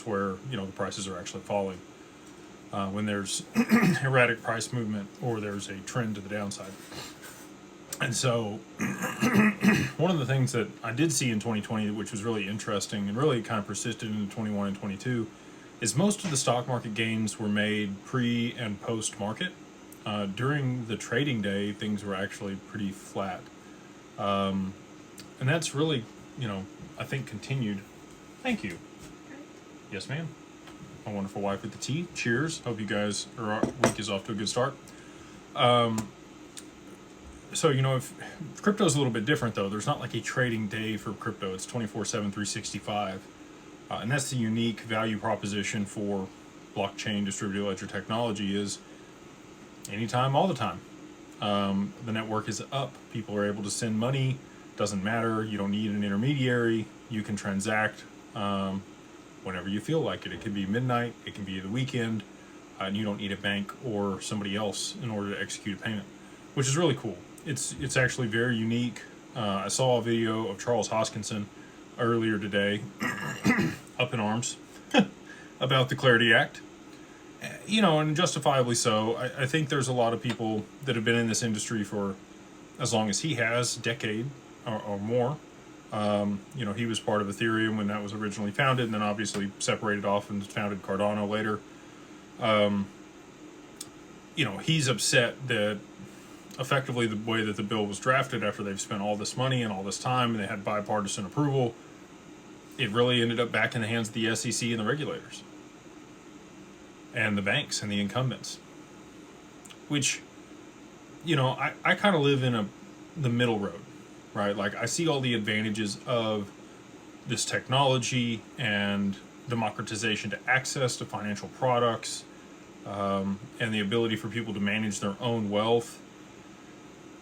times where, the prices are actually falling. When there's erratic price movement or there's a trend to the downside. And so one of the things that I did see in 2020, which was really interesting and really kind of persisted into 21 and 22, is most of the stock market gains were made pre and post market. During the trading day, things were actually pretty flat. And that's really, I think continued. Thank you. Yes, ma'am. My wonderful wife with the tea. Cheers. Hope you guys, our week is off to a good start. So, if crypto's a little bit different, though. There's not like a trading day for crypto. It's 24/7, 365. And that's the unique value proposition for blockchain distributed ledger technology is anytime, all the time. The network is up. People are able to send money. Doesn't matter. You don't need an intermediary. You can transact whenever you feel like it. It can be midnight. It can be the weekend. And you don't need a bank or somebody else in order to execute a payment, which is really cool. It's actually very unique. I saw a video of Charles Hoskinson earlier today, up in arms, about the Clarity Act. And justifiably so. I think there's a lot of people that have been in this industry for as long as he has, decade or more. He was part of Ethereum when that was originally founded, and then obviously separated off and founded Cardano later. He's upset that effectively the way that the bill was drafted after they've spent all this money and all this time and they had bipartisan approval, it really ended up back in the hands of the SEC and the regulators and the banks and the incumbents, which, I kind of live in the middle road, right? Like I see all the advantages of this technology and democratization to access to financial products, and the ability for people to manage their own wealth.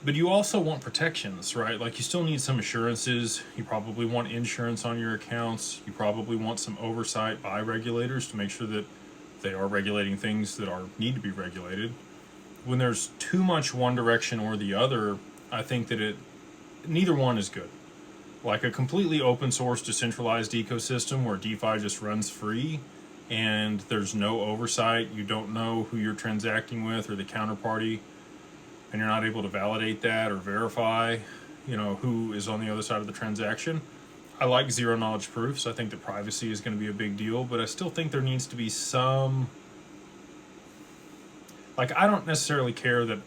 But you also want protections, right? Like you still need some assurances. You probably want insurance on your accounts. You probably want some oversight by regulators to make sure that they are regulating things that need to be regulated. When there's too much one direction or the other, I think that neither one is good. Like a completely open source decentralized ecosystem where DeFi just runs free and there's no oversight, you don't know who you're transacting with or the counterparty, and you're not able to validate that or verify, who is on the other side of the transaction. I like zero knowledge proofs. I think that privacy is going to be a big deal, but I still think there needs to be some, like, I don't necessarily care that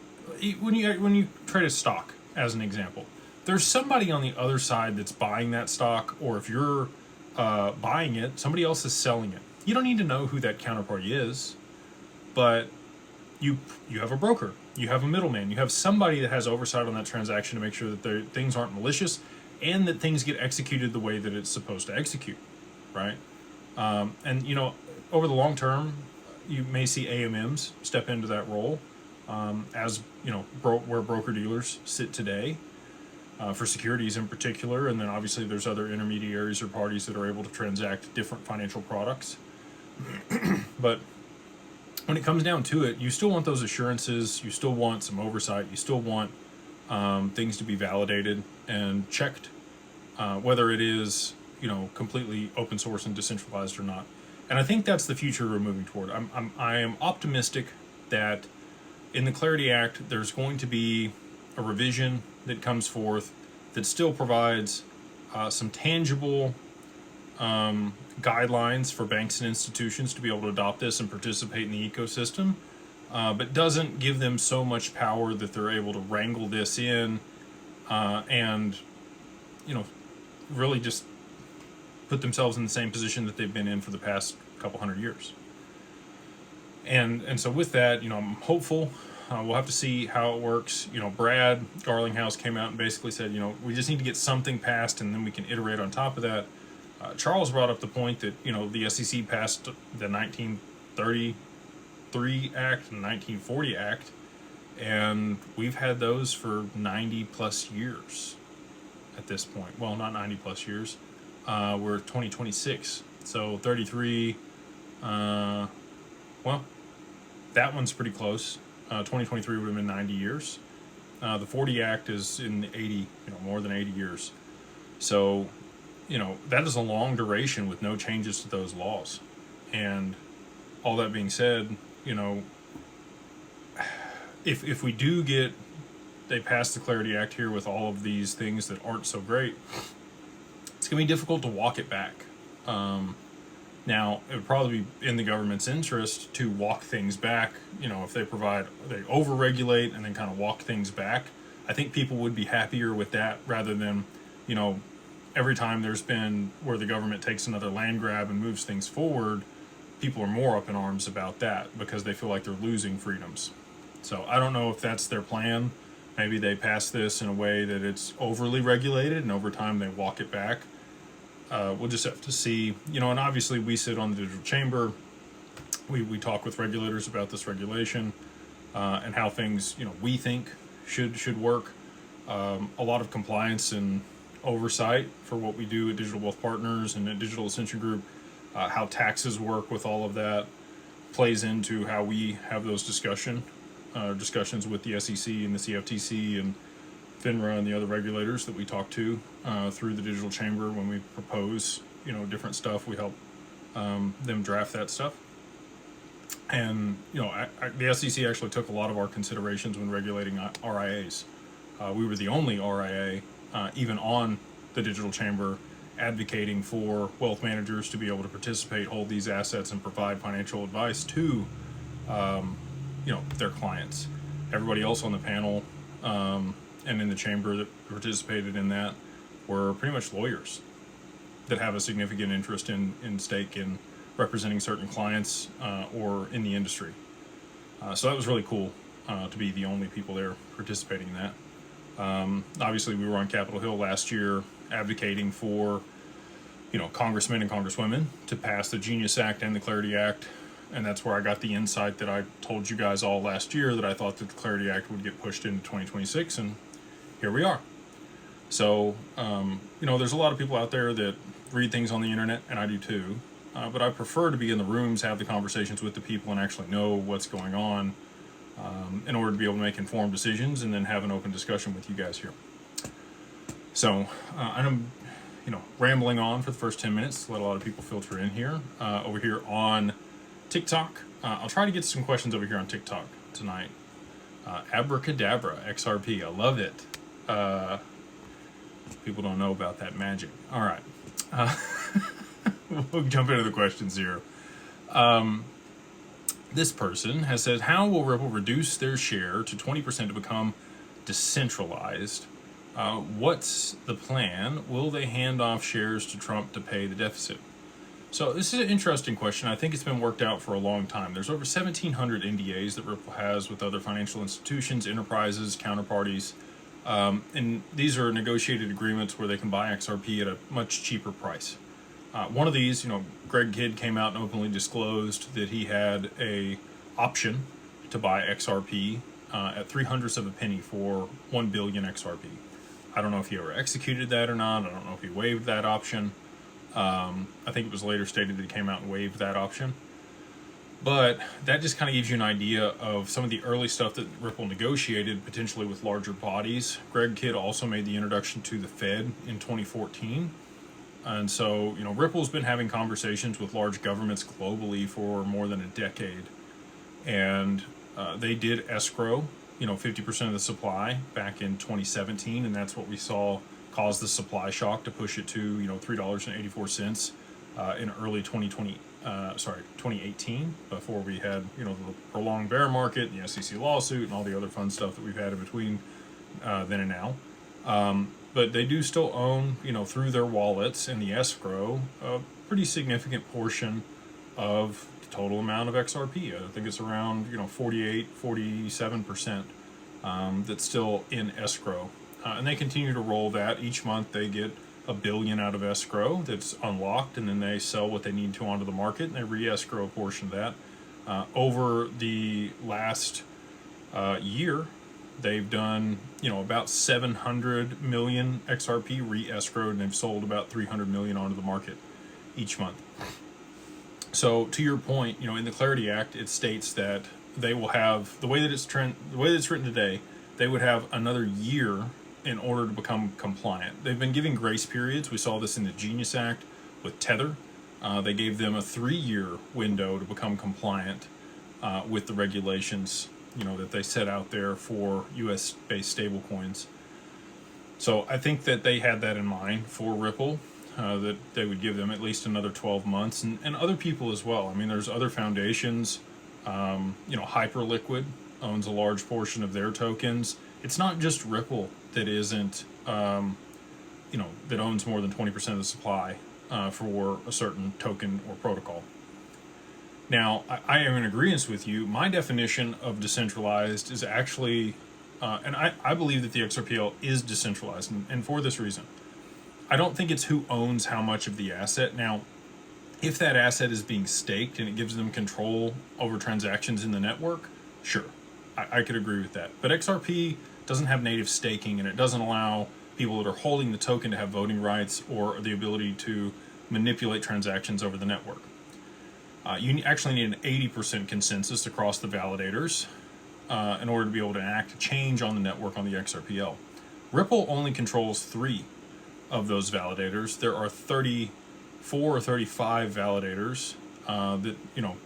when you trade a stock, as an example, there's somebody on the other side that's buying that stock, or if you're buying it, somebody else is selling it. You don't need to know who that counterparty is, but you have a broker, you have a middleman, you have somebody that has oversight on that transaction to make sure that things aren't malicious and that things get executed the way that it's supposed to execute, right? And over the long term, you may see AMMs step into that role, as where broker dealers sit today, for securities in particular, and then obviously there's other intermediaries or parties that are able to transact different financial products. But when it comes down to it, you still want those assurances, you still want some oversight, you still want things to be validated and checked, whether it is completely open source and decentralized or not. And I think that's the future we're moving toward. I am optimistic that in the Clarity Act there's going to be a revision that comes forth that still provides some tangible guidelines for banks and institutions to be able to adopt this and participate in the ecosystem, but doesn't give them so much power that they're able to wrangle this in and really just put themselves in the same position that they've been in for the past couple hundred years. And so with that, I'm hopeful. We'll have to see how it works. Brad Garlinghouse came out and basically said, we just need to get something passed and then we can iterate on top of that. Charles brought up the point that, the SEC passed the 1933 Act and 1940 Act, and we've had those for 90 plus years at this point. Well, not 90 plus years. We're 2026. So 33, well, that one's pretty close. 2023 would have been 90 years. The 40 Act is in 80, more than 80 years. So, that is a long duration with no changes to those laws. And all that being said, if we do they pass the Clarity Act here with all of these things that aren't so great, it's going to be difficult to walk it back. Now, it would probably be in the government's interest to walk things back. If they over-regulate and then kind of walk things back, I think people would be happier with that rather than, every time there's been where the government takes another land grab and moves things forward, people are more up in arms about that because they feel like they're losing freedoms. So I don't know if that's their plan. Maybe they pass this in a way that it's overly regulated and over time they walk it back. We'll just have to see, and obviously we sit on the digital chamber. We talk with regulators about this regulation and how things, we think should work. A lot of compliance and oversight for what we do at Digital Wealth Partners and at Digital Ascension Group, how taxes work with all of that plays into how we have those discussions with the SEC and the CFTC and FINRA and the other regulators that we talk to through the digital chamber when we propose, different stuff. We help them draft that stuff. And, the SEC actually took a lot of our considerations when regulating RIAs. We were the only RIA, even on the digital chamber, advocating for wealth managers to be able to participate, hold these assets, and provide financial advice to, their clients. Everybody else on the panel and in the chamber that participated in that were pretty much lawyers that have a significant interest in stake in representing certain clients or in the industry. So that was really cool to be the only people there participating in that. Obviously, we were on Capitol Hill last year advocating for, congressmen and congresswomen to pass the Genius Act and the Clarity Act. And that's where I got the insight that I told you guys all last year, that I thought that the Clarity Act would get pushed into 2026, and here we are. So, there's a lot of people out there that read things on the internet, and I do too. But I prefer to be in the rooms, have the conversations with the people, and actually know what's going on in order to be able to make informed decisions and then have an open discussion with you guys here. So, I'm, rambling on for the first 10 minutes to let a lot of people filter in here. Over here on TikTok, I'll try to get some questions over here on TikTok tonight. Abracadabra, XRP, I love it. People don't know about that magic. All right. We'll jump into the questions here. This person has said, how will Ripple reduce their share to 20% to become decentralized? What's the plan? Will they hand off shares to Trump to pay the deficit? So this is an interesting question. I think it's been worked out for a long time. There's over 1,700 NDAs that Ripple has with other financial institutions, enterprises, counterparties. And these are negotiated agreements where they can buy XRP at a much cheaper price. One of these, Greg Kidd came out and openly disclosed that he had a option to buy XRP at 0.03 of a penny for 1 billion XRP. I don't know if he ever executed that or not. I don't know if he waived that option. I think it was later stated that he came out and waived that option. But that just kind of gives you an idea of some of the early stuff that Ripple negotiated, potentially with larger bodies. Greg Kidd also made the introduction to the Fed in 2014. And so, Ripple's been having conversations with large governments globally for more than a decade. And they did escrow, 50% of the supply back in 2017. And that's what we saw cause the supply shock to push it to, $3.84 in early 2018, before we had, the prolonged bear market, the SEC lawsuit, and all the other fun stuff that we've had in between then and now. But they do still own, through their wallets and the escrow, a pretty significant portion of the total amount of XRP. I think it's around, 47% that's still in escrow. And they continue to roll that. Each month they get $1 billion out of escrow that's unlocked, and then they sell what they need to onto the market, and they re-escrow a portion of that. Over the last year, they've done, about 700 million XRP re-escrowed, and they've sold about 300 million onto the market each month. So to your point, in the Clarity Act, it states that they will have, the way that it's written today, they would have another year in order to become compliant. They've been giving grace periods. We saw this in the Genius Act with Tether. They gave them a 3-year window to become compliant with the regulations, that they set out there for U.S.-based stablecoins. So I think that they had that in mind for Ripple, that they would give them at least another 12 months, and other people as well. I mean, there's other foundations. Hyperliquid owns a large portion of their tokens. It's not just Ripple that isn't, that owns more than 20% of the supply for a certain token or protocol. Now, I am in agreement with you. My definition of decentralized is actually, and I believe that the XRPL is decentralized, and for this reason. I don't think it's who owns how much of the asset. Now, if that asset is being staked and it gives them control over transactions in the network, sure, I could agree with that. But XRP doesn't have native staking, and it doesn't allow people that are holding the token to have voting rights or the ability to manipulate transactions over the network. You actually need an 80% consensus across the validators in order to be able to enact a change on the network on the XRPL. Ripple only controls 3 of those validators. There are 34 or 35 validators that,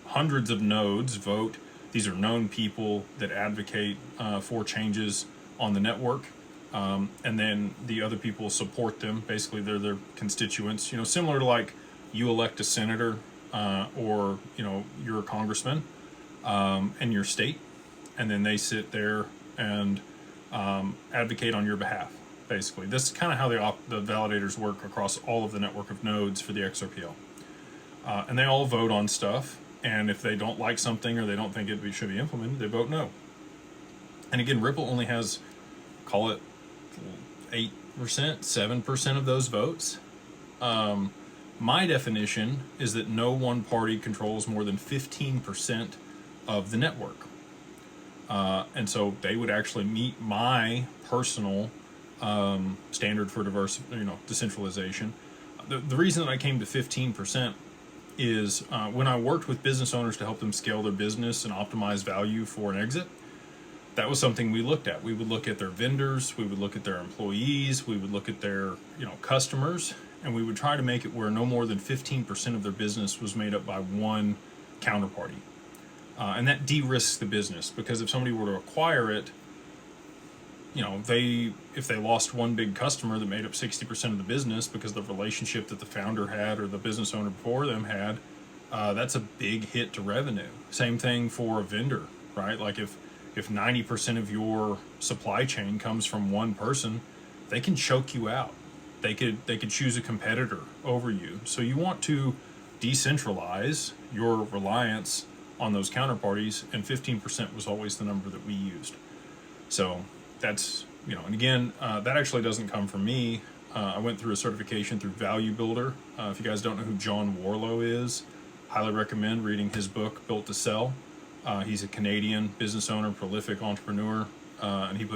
hundreds of nodes vote. These are known people that advocate for changes on the network. And then the other people support them. Basically, they're their constituents. Similar to like you elect a senator or you're a congressman in your state, and then they sit there and advocate on your behalf. Basically, this is kind of how the validators work across all of the network of nodes for the XRPL, and they all vote on stuff. And if they don't like something or they don't think it should be implemented, they vote no. And again, Ripple only has, call it 8%, 7% of those votes. My definition is that no one party controls more than 15% of the network. And so they would actually meet my personal standard for decentralization. The reason that I came to 15% is when I worked with business owners to help them scale their business and optimize value for an exit. That was something we looked at. We would look at their vendors, we would look at their employees, we would look at their customers, and we would try to make it where no more than 15% of their business was made up by one counterparty. And that de-risks the business, because if somebody were to acquire it, if they lost one big customer that made up 60% of the business because of the relationship that the founder had or the business owner before them had, that's a big hit to revenue. Same thing for a vendor, right? Like if 90% of your supply chain comes from one person, they can choke you out. They could choose a competitor over you. So you want to decentralize your reliance on those counterparties, and 15% was always the number that we used. So that's, and again, that actually doesn't come from me. I went through a certification through Value Builder. If you guys don't know who John Warlow is, highly recommend reading his book, Built to Sell. He's a Canadian business owner, prolific entrepreneur, and he put